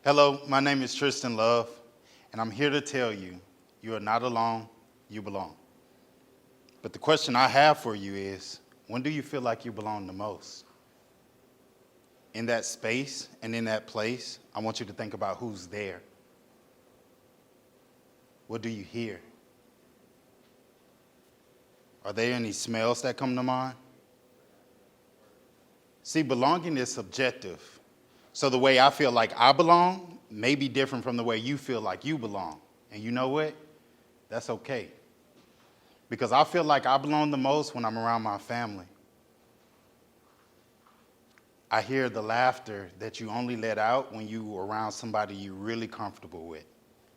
Hello, my name is Tristan Love, and I'm here to tell you, you are not alone, you belong. But the question I have for you is, when do you feel like you belong the most? In that space and in that place, I want you to think about who's there. What do you hear? Are there any smells that come to mind? See, belonging is subjective. So the way I feel like I belong may be different from the way you feel like you belong. And you know what? That's okay. Because I feel like I belong the most when I'm around my family. I hear the laughter that you only let out when you are around somebody you're really comfortable with,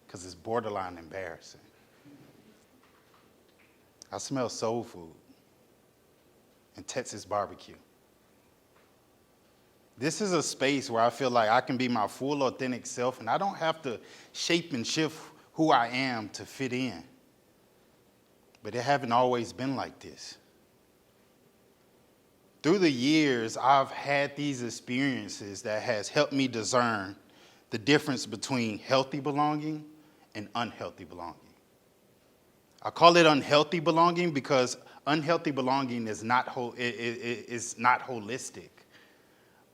because it's borderline embarrassing. I smell soul food and Texas barbecue. This is a space where I feel like I can be my full, authentic self, and I don't have to shape and shift who I am to fit in. But it haven't always been like this. Through the years, I've had these experiences that has helped me discern the difference between healthy belonging and unhealthy belonging. I call it unhealthy belonging because unhealthy belonging is not holistic.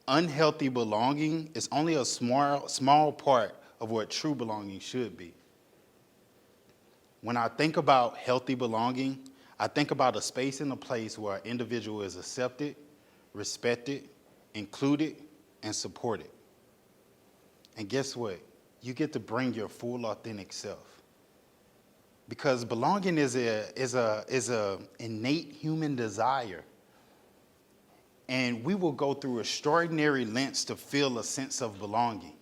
Unhealthy belonging is only a small part of what true belonging should be. When I think about healthy belonging, I think about a space and a place where an individual is accepted, respected, included, and supported. And guess what? You get to bring your full, authentic self. Because belonging is a innate human desire. And we will go through extraordinary lengths to feel a sense of belonging.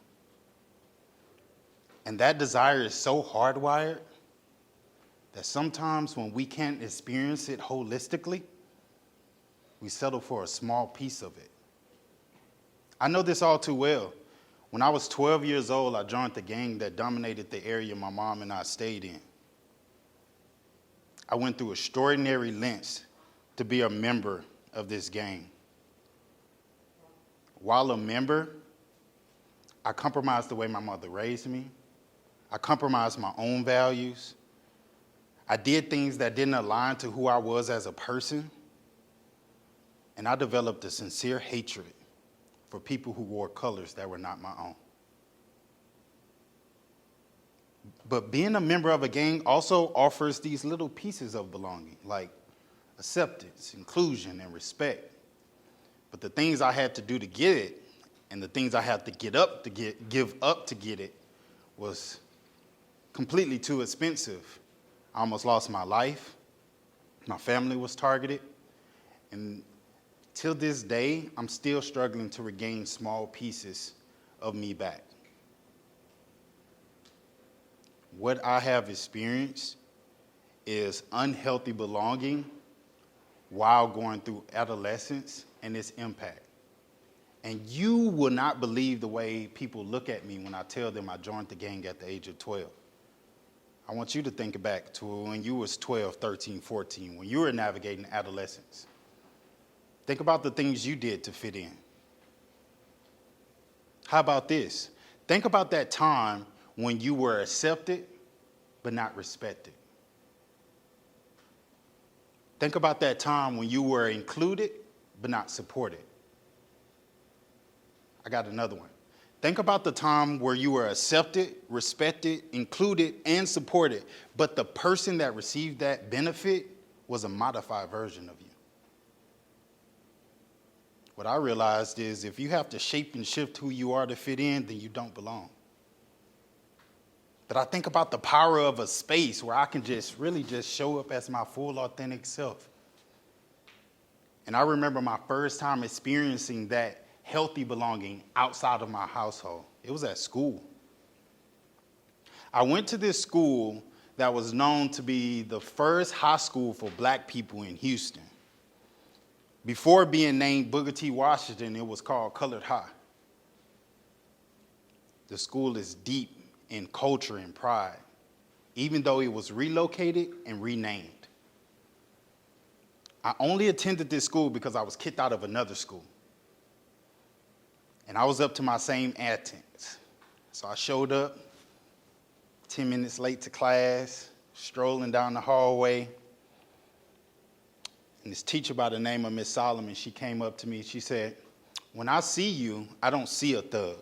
And that desire is so hardwired that sometimes when we can't experience it holistically, we settle for a small piece of it. I know this all too well. When I was 12 years old, I joined the gang that dominated the area my mom and I stayed in. I went through extraordinary lengths to be a member of this gang. While a member, I compromised the way my mother raised me. I compromised my own values. I did things that didn't align to who I was as a person. And I developed a sincere hatred for people who wore colors that were not my own. But being a member of a gang also offers these little pieces of belonging, like acceptance, inclusion, and respect. But the things I had to do to get it, and the things I had to give up to get it, was completely too expensive. I almost lost my life. My family was targeted. And till this day, I'm still struggling to regain small pieces of me back. What I have experienced is unhealthy belonging while going through adolescence and its impact. And you will not believe the way people look at me when I tell them I joined the gang at the age of 12. I want you to think back to when you was 12, 13, 14, when you were navigating adolescence. Think about the things you did to fit in. How about this? Think about that time when you were accepted but not respected. Think about that time when you were included but not supported. I got another one. Think about the time where you were accepted, respected, included, and supported, but the person that received that benefit was a modified version of you. What I realized is if you have to shape and shift who you are to fit in, then you don't belong. But I think about the power of a space where I can really show up as my full, authentic self. And I remember my first time experiencing that healthy belonging outside of my household. It was at school. I went to this school that was known to be the first high school for black people in Houston. Before being named Booker T. Washington, it was called Colored High. The school is deep in culture and pride, even though it was relocated and renamed. I only attended this school because I was kicked out of another school. And I was up to my same antics. So I showed up 10 minutes late to class, strolling down the hallway. And this teacher by the name of Miss Solomon, she came up to me. She said, "When I see you, I don't see a thug.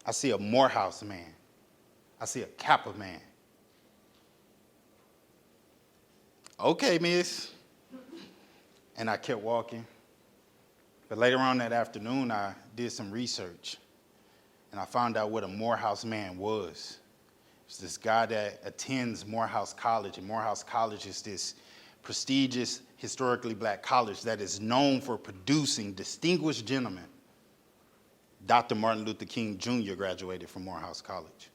I see a Morehouse man. I see a Kappa man." "Okay, miss." And I kept walking. But later on that afternoon, I did some research. And I found out what a Morehouse man was. It's this guy that attends Morehouse College. And Morehouse College is this prestigious, historically black college that is known for producing distinguished gentlemen. Dr. Martin Luther King Jr. graduated from Morehouse College.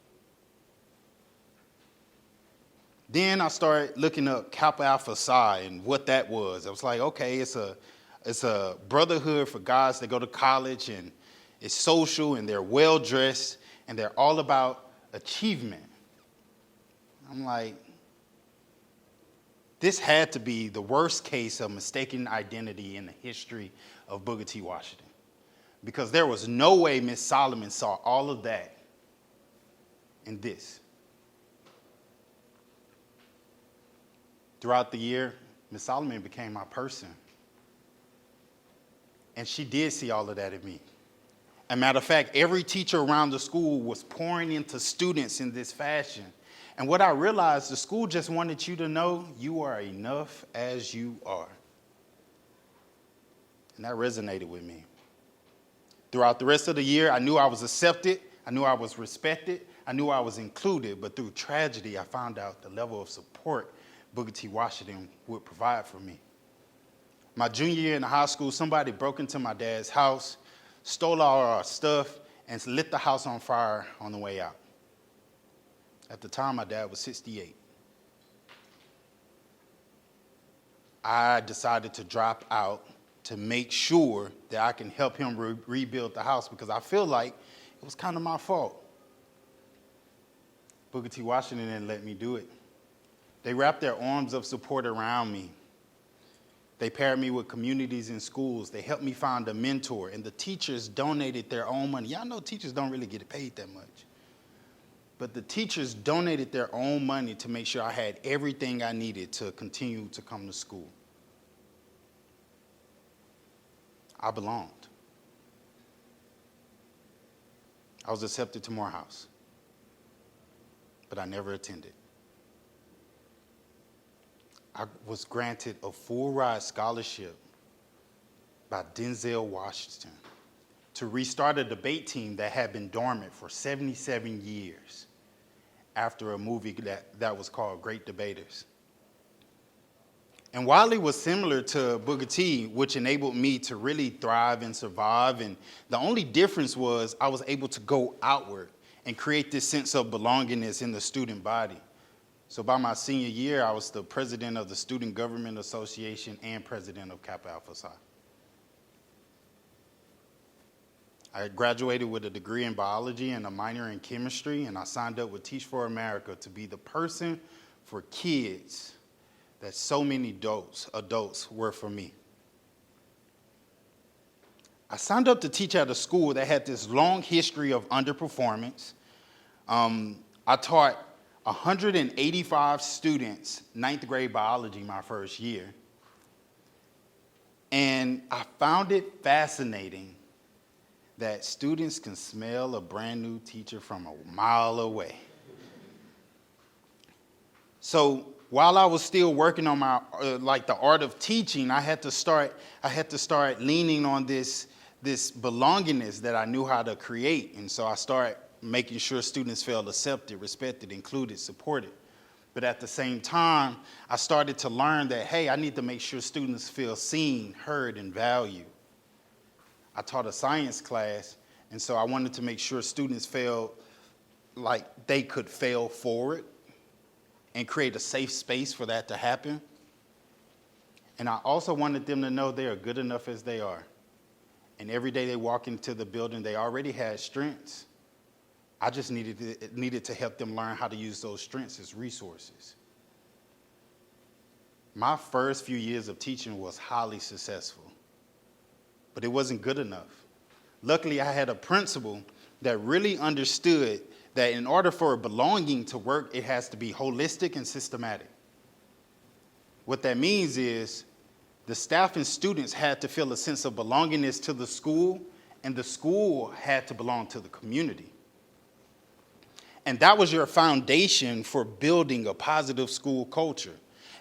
Then I started looking up Kappa Alpha Psi and what that was. I was like, okay, it's a brotherhood for guys that go to college, and it's social, and they're well-dressed, and they're all about achievement. I'm like, this had to be the worst case of mistaken identity in the history of Booker T. Washington, because there was no way Miss Solomon saw all of that in this. Throughout the year, Miss Solomon became my person. And she did see all of that in me. As a matter of fact, every teacher around the school was pouring into students in this fashion. And what I realized, the school just wanted you to know you are enough as you are. And that resonated with me. Throughout the rest of the year, I knew I was accepted. I knew I was respected. I knew I was included. But through tragedy, I found out the level of support Booker T. Washington would provide for me. My junior year in high school, somebody broke into my dad's house, stole all our stuff, and lit the house on fire on the way out. At the time, my dad was 68. I decided to drop out to make sure that I can help him rebuild the house, because I feel like it was kind of my fault. Booker T. Washington didn't let me do it. They wrapped their arms of support around me. They paired me with communities in schools. They helped me find a mentor, and the teachers donated their own money. Y'all know teachers don't really get paid that much. But the teachers donated their own money to make sure I had everything I needed to continue to come to school. I belonged. I was accepted to Morehouse, but I never attended. I was granted a full-ride scholarship by Denzel Washington to restart a debate team that had been dormant for 77 years after a movie that was called Great Debaters. And while it was similar to Booker T, which enabled me to really thrive and survive, and the only difference was I was able to go outward and create this sense of belongingness in the student body. So by my senior year, I was the president of the Student Government Association and president of Kappa Alpha Psi. I graduated with a degree in biology and a minor in chemistry, and I signed up with Teach for America to be the person for kids that so many adults were for me. I signed up to teach at a school that had this long history of underperformance. I taught 185 students ninth grade biology my first year. And I found it fascinating that students can smell a brand new teacher from a mile away. So while I was still working on my the art of teaching, I had to start leaning on this belongingness that I knew how to create. And so I started making sure students felt accepted, respected, included, supported. But at the same time, I started to learn that, hey, I need to make sure students feel seen, heard, and valued. I taught a science class, and so I wanted to make sure students felt like they could fail forward and create a safe space for that to happen. And I also wanted them to know they are good enough as they are. And every day they walk into the building, they already had strengths. I just needed to help them learn how to use those strengths as resources. My first few years of teaching was highly successful, but it wasn't good enough. Luckily, I had a principal that really understood that in order for belonging to work, it has to be holistic and systematic. What that means is the staff and students had to feel a sense of belongingness to the school, and the school had to belong to the community. And that was your foundation for building a positive school culture.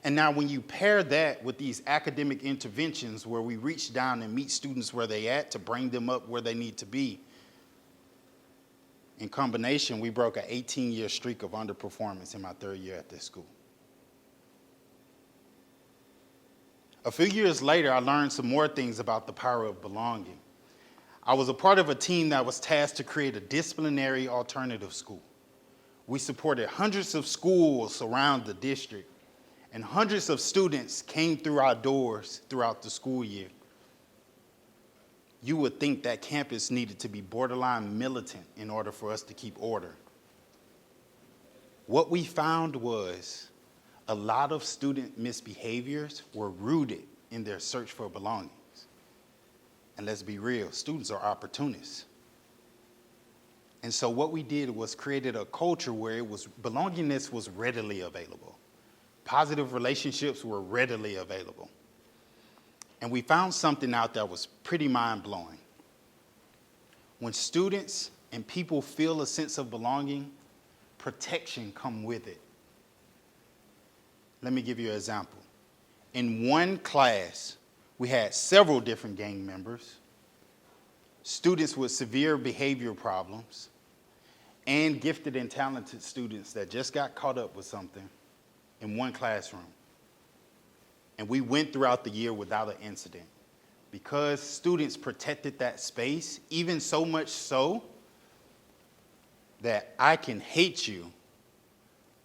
And now when you pair that with these academic interventions where we reach down and meet students where they at to bring them up where they need to be, in combination, we broke an 18-year streak of underperformance in my 3rd year at this school. A few years later, I learned some more things about the power of belonging. I was a part of a team that was tasked to create a disciplinary alternative school. We supported hundreds of schools around the district, and hundreds of students came through our doors throughout the school year. You would think that campus needed to be borderline militant in order for us to keep order. What we found was a lot of student misbehaviors were rooted in their search for belongings. And let's be real, students are opportunists. And so what we did was created a culture where belongingness was readily available. Positive relationships were readily available. And we found something out that was pretty mind-blowing. When students and people feel a sense of belonging, protection comes with it. Let me give you an example. In one class, we had several different gang members, students with severe behavioral problems, and gifted and talented students that just got caught up with something in one classroom. And we went throughout the year without an incident because students protected that space, even so much so that I can hate you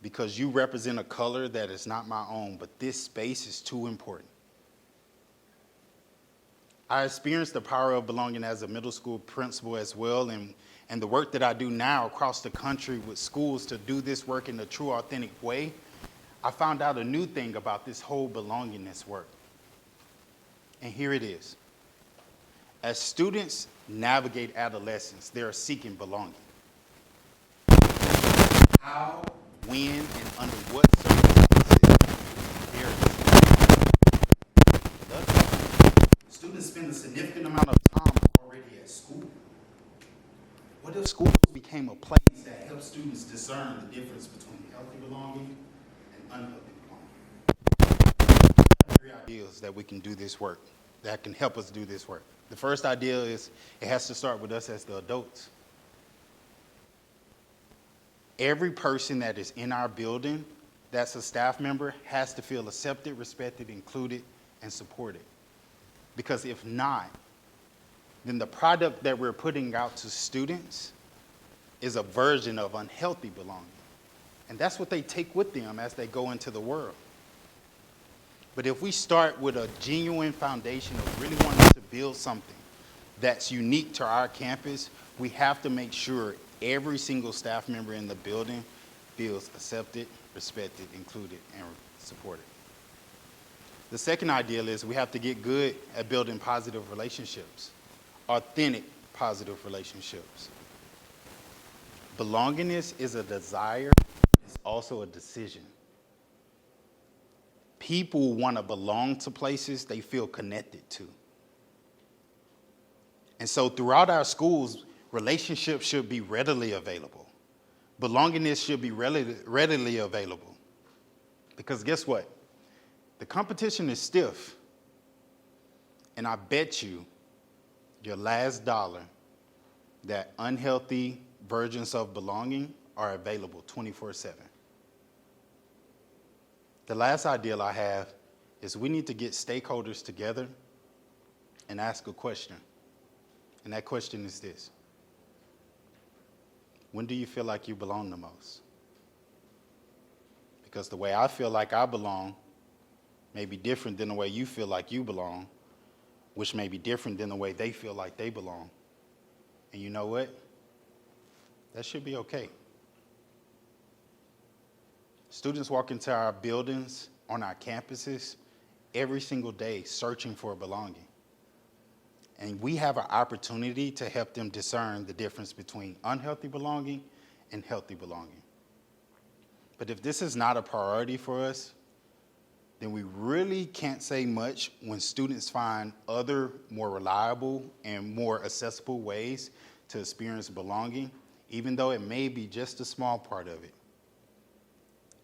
because you represent a color that is not my own, but this space is too important. I experienced the power of belonging as a middle school principal as well, and the work that I do now across the country with schools to do this work in a true, authentic way. I found out a new thing about this whole belongingness work. And here it is. As students navigate adolescence, they are seeking belonging. How, when, and under what circumstances they are seeking. Students spend a significant amount of time already at school. What if schools became a place that helps students discern the difference between healthy belonging unhealthy belonging? 3 ideas that we can do this work, that can help us do this work. The first idea is it has to start with us as the adults. Every person that is in our building that's a staff member has to feel accepted, respected, included, and supported. Because if not, then the product that we're putting out to students is a version of unhealthy belonging. And that's what they take with them as they go into the world. But if we start with a genuine foundation of really wanting to build something that's unique to our campus, we have to make sure every single staff member in the building feels accepted, respected, included, and supported. The second ideal is we have to get good at building positive relationships, authentic positive relationships. Belongingness is a desire, it's also a decision. People want to belong to places they feel connected to. And so throughout our schools, relationships should be readily available. Belongingness should be readily available. Because guess what? The competition is stiff. And I bet you your last dollar that unhealthy versions of belonging are available 24/7. The last ideal I have is we need to get stakeholders together and ask a question. And that question is this: when do you feel like you belong the most? Because the way I feel like I belong may be different than the way you feel like you belong, which may be different than the way they feel like they belong. And you know what? That should be okay. Students walk into our buildings, on our campuses, every single day searching for belonging. And we have an opportunity to help them discern the difference between unhealthy belonging and healthy belonging. But if this is not a priority for us, then we really can't say much when students find other more reliable and more accessible ways to experience belonging, even though it may be just a small part of it.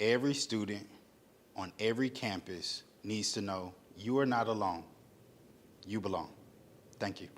Every student on every campus needs to know you are not alone. You belong. Thank you.